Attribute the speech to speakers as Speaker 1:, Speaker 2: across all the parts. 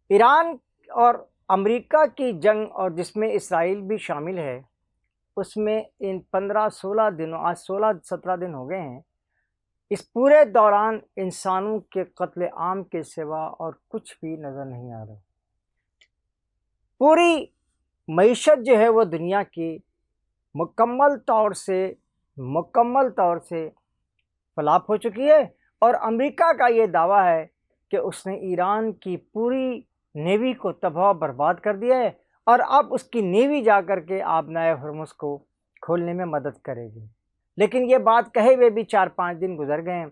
Speaker 1: ایران اور امریکہ کی جنگ، اور جس میں اسرائیل بھی شامل ہے، اس میں ان 15-16 دنوں، آج 16-17 دن ہو گئے ہیں، اس پورے دوران انسانوں کے قتل عام کے سوا اور کچھ بھی نظر نہیں آ رہا۔ پوری معیشت جو ہے وہ دنیا کی مکمل طور سے فلاپ ہو چکی ہے، اور امریکہ کا یہ دعویٰ ہے کہ اس نے ایران کی پوری نیوی کو تباہ و برباد کر دیا ہے، اور اب اس کی نیوی جا کر کے آبنائے ہرمز کو کھولنے میں مدد کرے گی۔ لیکن یہ بات کہے ہوئے بھی 4-5 دن گزر گئے ہیں،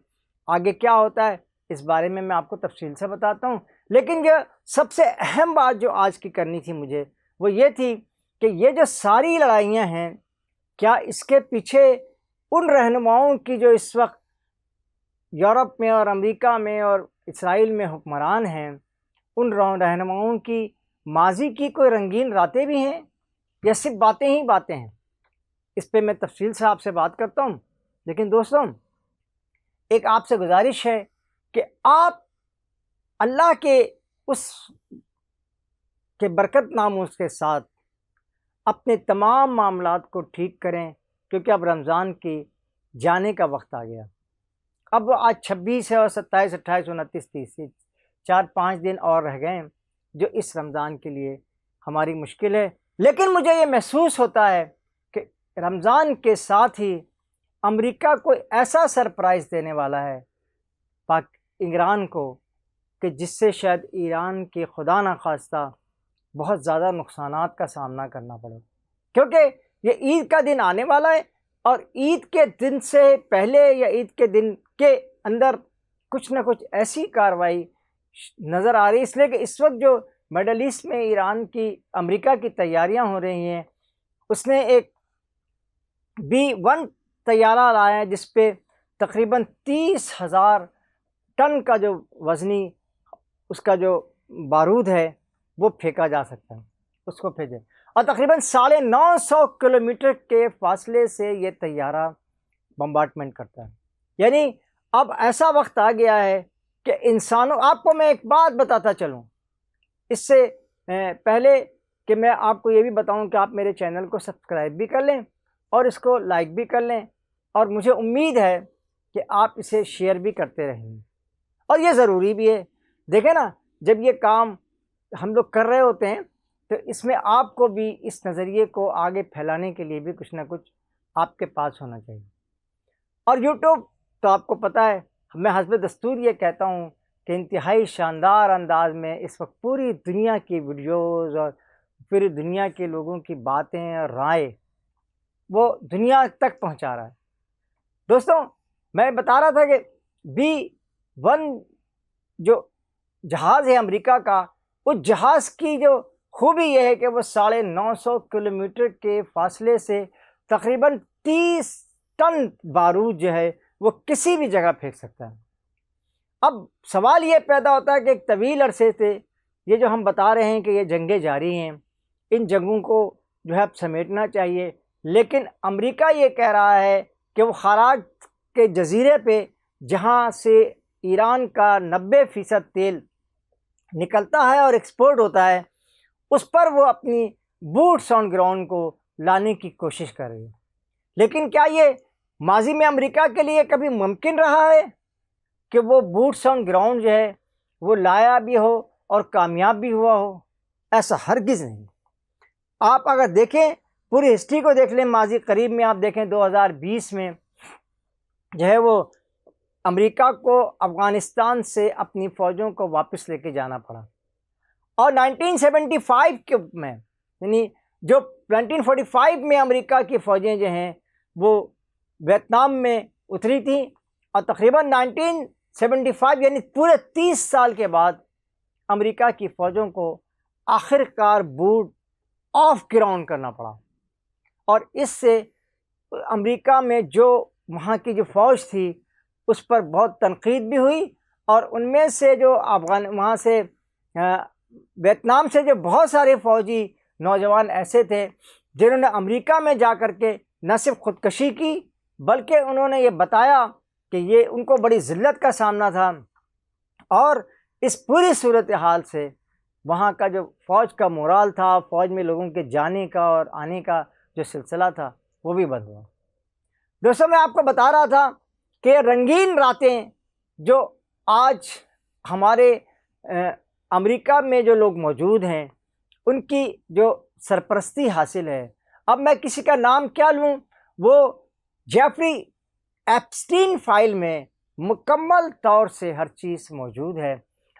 Speaker 1: آگے کیا ہوتا ہے اس بارے میں آپ کو تفصیل سے بتاتا ہوں۔ لیکن یہ سب سے اہم بات جو آج کی کرنی تھی مجھے، وہ یہ تھی کہ یہ جو ساری لڑائیاں ہیں، کیا اس کے پیچھے ان رہنماؤں کی جو اس وقت یورپ میں اور امریکہ میں اور اسرائیل میں حکمران ہیں، ان رہنماؤں کی ماضی کی کوئی رنگین راتیں بھی ہیں، یا صرف باتیں ہی باتیں ہیں؟ اس پہ میں تفصیل سے آپ سے بات کرتا ہوں۔ لیکن دوستوں، ایک آپ سے گزارش ہے کہ آپ اللہ کے اس کے برکت ناموز کے ساتھ اپنے تمام معاملات کو ٹھیک کریں، کیونکہ اب رمضان کی جانے کا وقت آ گیا۔ اب آج 26 ہے، اور 27، 28، 29، 30، 4-5 دن اور رہ گئے ہیں، جو اس رمضان کے لیے ہماری مشکل ہے۔ لیکن مجھے یہ محسوس ہوتا ہے کہ رمضان کے ساتھ ہی امریکہ کو ایسا سرپرائز دینے والا ہے ایران کو، کہ جس سے شاید ایران کی خدا نخواستہ بہت زیادہ نقصانات کا سامنا کرنا پڑے، کیونکہ یہ عید کا دن آنے والا ہے، اور عید کے دن سے پہلے یا عید کے دن کے اندر کچھ نہ کچھ ایسی کارروائی نظر آ رہی ہے، اس لیے کہ اس وقت جو مڈل ایسٹ میں ایران کی امریکہ کی تیاریاں ہو رہی ہیں، اس نے ایک B-1 طیارہ لایا ہے، جس پہ تقریباً 30,000 ٹن کا جو وزنی اس کا جو بارود ہے وہ پھینکا جا سکتا ہے، اس کو بھیجے، اور تقریباً 950 کلومیٹر کے فاصلے سے یہ طیارہ بمبارڈمنٹ کرتا ہے۔ یعنی اب ایسا وقت آ گیا ہے کہ انسانوں، آپ کو میں ایک بات بتاتا چلوں اس سے پہلے کہ میں آپ کو یہ بھی بتاؤں کہ آپ میرے چینل کو سبسکرائب بھی کر لیں اور اس کو لائک بھی کر لیں، اور مجھے امید ہے کہ آپ اسے شیئر بھی کرتے رہیں گے، اور یہ ضروری بھی ہے۔ دیکھیں نا، جب یہ کام ہم لوگ کر رہے ہوتے ہیں تو اس میں آپ کو بھی اس نظریے کو آگے پھیلانے کے لیے بھی کچھ نہ کچھ آپ کے پاس ہونا چاہیے۔ اور یوٹیوب تو آپ کو پتہ ہے، میں حسب دستور یہ کہتا ہوں کہ انتہائی شاندار انداز میں اس وقت پوری دنیا کی ویڈیوز اور پوری دنیا کے لوگوں کی باتیں اور رائے وہ دنیا تک پہنچا رہا ہے۔ دوستوں، میں بتا رہا تھا کہ B-1 جو جہاز ہے امریکہ کا، اس جہاز کی جو خوبی یہ ہے کہ وہ 950 کلومیٹر کے فاصلے سے تقریباً 30 ٹن بارود جو ہے وہ کسی بھی جگہ پھینک سکتا ہے۔ اب سوال یہ پیدا ہوتا ہے کہ ایک طویل عرصے سے یہ جو ہم بتا رہے ہیں کہ یہ جنگیں جاری ہیں، ان جنگوں کو جو ہے اب سمیٹنا چاہیے، لیکن امریکہ یہ کہہ رہا ہے کہ وہ خراج کے جزیرے پہ، جہاں سے ایران کا 90% تیل نکلتا ہے اور ایکسپورٹ ہوتا ہے، اس پر وہ اپنی بوٹس آن گراؤنڈ کو لانے کی کوشش کر رہی ہے۔ لیکن کیا یہ ماضی میں امریکہ کے لیے کبھی ممکن رہا ہے کہ وہ بوٹس آن گراؤنڈ جو ہے وہ لایا بھی ہو اور کامیاب بھی ہوا ہو؟ ایسا ہرگز نہیں۔ آپ اگر دیکھیں، پوری ہسٹری کو دیکھ لیں، ماضی قریب میں آپ دیکھیں 2020 میں جو ہے وہ امریکہ کو افغانستان سے اپنی فوجوں کو واپس لے کے جانا پڑا، اور 1975 کے میں، یعنی جو 1945 میں امریکہ کی فوجیں جو ہیں وہ ویتنام میں اتری تھیں، اور تقریباً 1975 یعنی پورے 30 سال کے بعد امریکہ کی فوجوں کو آخر کار بوٹ آف گراؤنڈ کرنا پڑا، اور اس سے امریکہ میں جو وہاں کی جو فوج تھی اس پر بہت تنقید بھی ہوئی، اور ان میں سے جو وہاں سے ویتنام سے جو بہت سارے فوجی نوجوان ایسے تھے جنہوں نے امریکہ میں جا کر کے نہ صرف خودکشی کی، بلکہ انہوں نے یہ بتایا کہ یہ ان کو بڑی ذلت کا سامنا تھا، اور اس پوری صورتحال سے وہاں کا جو فوج کا مورال تھا، فوج میں لوگوں کے جانے کا اور آنے کا جو سلسلہ تھا وہ بھی بند ہوا۔ دوستوں میں آپ کو بتا رہا تھا کہ رنگین راتیں جو آج ہمارے امریکہ میں جو لوگ موجود ہیں ان کی جو سرپرستی حاصل ہے، اب میں کسی کا نام کیا لوں، وہ جیفری ایپسٹین فائل میں مکمل طور سے ہر چیز موجود ہے،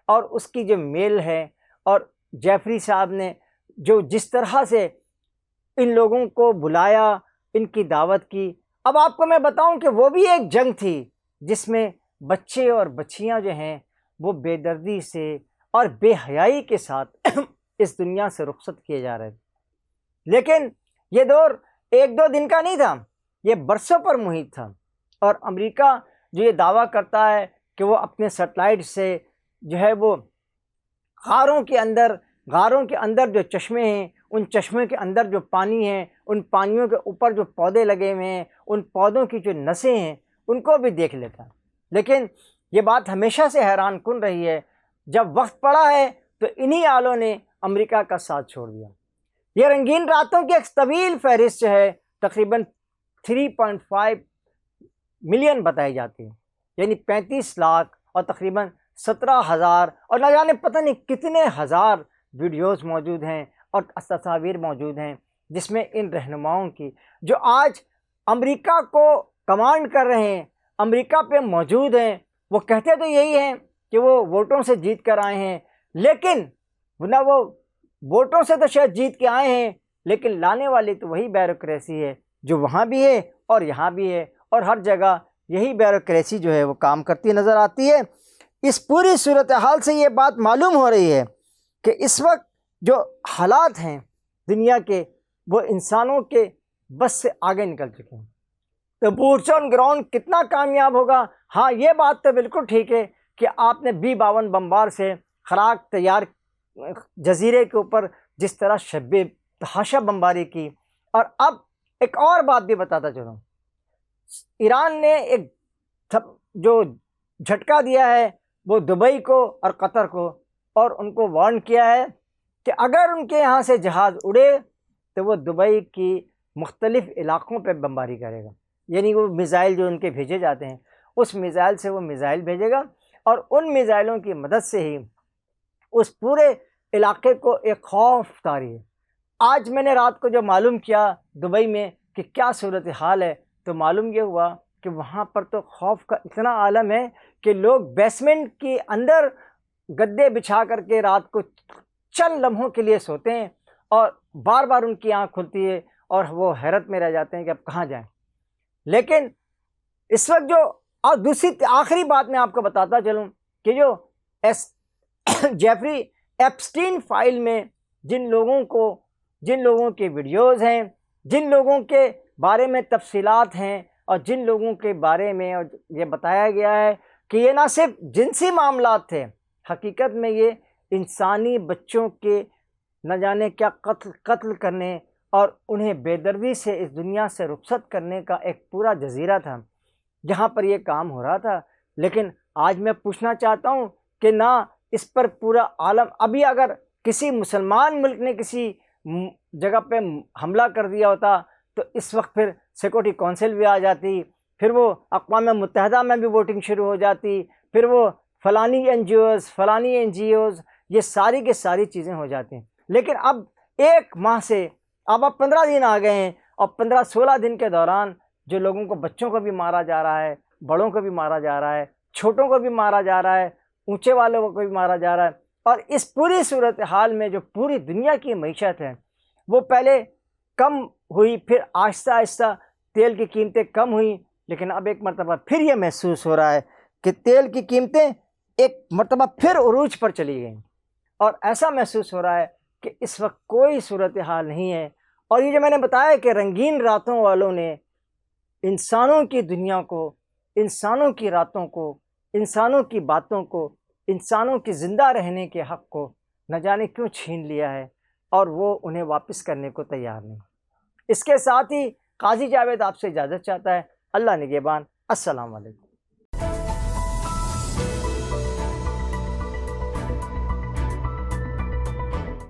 Speaker 1: اور اس کی جو میل ہے اور جیفری صاحب نے جو جس طرح سے ان لوگوں کو بلایا، ان کی دعوت کی۔ اب آپ کو میں بتاؤں کہ وہ بھی ایک جنگ تھی جس میں بچے اور بچیاں جو ہیں وہ بے دردی سے اور بے حیائی کے ساتھ اس دنیا سے رخصت کیے جا رہے تھے۔ لیکن یہ دور ایک دو دن کا نہیں تھا، یہ برسوں پر محیط تھا، اور امریکہ جو یہ دعویٰ کرتا ہے کہ وہ اپنے سیٹلائٹ سے جو ہے وہ غاروں کے اندر جو چشمے ہیں، ان چشمے کے اندر جو پانی ہے، ان پانیوں کے اوپر جو پودے لگے ہوئے ہیں، ان پودوں کی جو نسیں ہیں ان کو بھی دیکھ لیتا ہے۔ لیکن یہ بات ہمیشہ سے حیران کن رہی ہے، جب وقت پڑا ہے تو انہی آلوں نے امریکہ کا ساتھ چھوڑ دیا۔ یہ رنگین راتوں کی ایک طویل فہرست جو ہے تقریباً 3.5 ملین بتائی جاتی ہے، یعنی 35 لاکھ اور تقریباً 17,000 اور نہ جانے پتہ نہیں کتنے ہزار ویڈیوز موجود ہیں اور تصاویر موجود ہیں، جس میں ان رہنماؤں کی جو آج امریکہ کو کمانڈ کر رہے ہیں، امریکہ پہ موجود ہیں، وہ کہتے تو یہی ہیں کہ وہ ووٹوں سے جیت کر آئے ہیں، لیکن نہ وہ ووٹوں سے تو شاید جیت کے آئے ہیں، لیکن لانے والی تو وہی بیوروکریسی ہے جو وہاں بھی ہے اور یہاں بھی ہے، اور ہر جگہ یہی بیوروکریسی جو ہے وہ کام کرتی نظر آتی ہے۔ اس پوری صورتحال سے یہ بات معلوم ہو رہی ہے کہ اس وقت جو حالات ہیں دنیا کے وہ انسانوں کے بس سے آگے نکل چکے ہیں۔ تو بوٹس آن گراؤنڈ کتنا کامیاب ہوگا؟ ہاں، یہ بات تو بالکل ٹھیک ہے کہ آپ نے B-52 بمبار سے خراق تیار جزیرے کے اوپر جس طرح شب تحاشا بمباری کی، اور اب ایک اور بات بھی بتاتا چلوں، ایران نے ایک جو جھٹکا دیا ہے وہ دبئی کو اور قطر کو، اور ان کو وارن کیا ہے کہ اگر ان کے یہاں سے جہاز اڑے تو وہ دبئی کی مختلف علاقوں پہ بمباری کرے گا، یعنی وہ میزائل جو ان کے بھیجے جاتے ہیں اس میزائل سے وہ میزائل بھیجے گا، اور ان میزائلوں کی مدد سے ہی اس پورے علاقے کو ایک خوف طاری ہے۔ آج میں نے رات کو جو معلوم کیا دبئی میں کہ کیا صورتحال ہے، تو معلوم یہ ہوا کہ وہاں پر تو خوف کا اتنا عالم ہے کہ لوگ بیسمنٹ کے اندر گدے بچھا کر کے رات کو چند لمحوں کے لیے سوتے ہیں، اور بار بار ان کی آنکھ کھلتی ہے اور وہ حیرت میں رہ جاتے ہیں کہ اب کہاں جائیں۔ لیکن اس وقت جو اور دوسری آخری بات میں آپ کو بتاتا چلوں کہ جو جیفری ایپسٹین فائل میں جن لوگوں کے ویڈیوز ہیں، جن لوگوں کے بارے میں تفصیلات ہیں، اور جن لوگوں کے بارے میں یہ بتایا گیا ہے کہ یہ نہ صرف جنسی معاملات تھے، حقیقت میں یہ انسانی بچوں کے نہ جانے کیا قتل کرنے اور انہیں بے دردی سے اس دنیا سے رخصت کرنے کا ایک پورا جزیرہ تھا جہاں پر یہ کام ہو رہا تھا۔ لیکن آج میں پوچھنا چاہتا ہوں کہ نہ اس پر پورا عالم، ابھی اگر کسی مسلمان ملک نے کسی جگہ پہ حملہ کر دیا ہوتا تو اس وقت پھر سیکورٹی کونسل بھی آ جاتی، پھر وہ اقوام متحدہ میں بھی ووٹنگ شروع ہو جاتی، پھر وہ فلانی این جی اوز یہ ساری کی ساری چیزیں ہو جاتی ہیں۔ لیکن اب ایک ماہ سے اب 15 دن آ گئے ہیں، اور 15-16 دن کے دوران جو لوگوں کو، بچوں کو بھی مارا جا رہا ہے، بڑوں کو بھی مارا جا رہا ہے، چھوٹوں کو بھی مارا جا رہا ہے، اونچے والوں کو بھی مارا جا رہا ہے، اور اس پوری صورتحال میں جو پوری دنیا کی معیشت ہے وہ پہلے کم ہوئی، پھر آہستہ آہستہ تیل کی قیمتیں کم ہوئیں، لیکن اب ایک مرتبہ پھر یہ محسوس ہو رہا ہے کہ تیل کی قیمتیں ایک مرتبہ پھر عروج پر چلی گئیں، اور ایسا محسوس ہو رہا ہے کہ اس وقت کوئی صورتحال نہیں ہے۔ اور یہ جو میں نے بتایا کہ رنگین راتوں والوں نے انسانوں کی دنیا کو، انسانوں کی راتوں کو، انسانوں کی باتوں کو، انسانوں کی زندہ رہنے کے حق کو نہ جانے کیوں چھین لیا ہے، اور وہ انہیں واپس کرنے کو تیار نہیں۔ اس کے ساتھ ہی قاضی جاوید آپ سے اجازت چاہتا ہے۔ اللہ نگہبان۔ السلام علیکم۔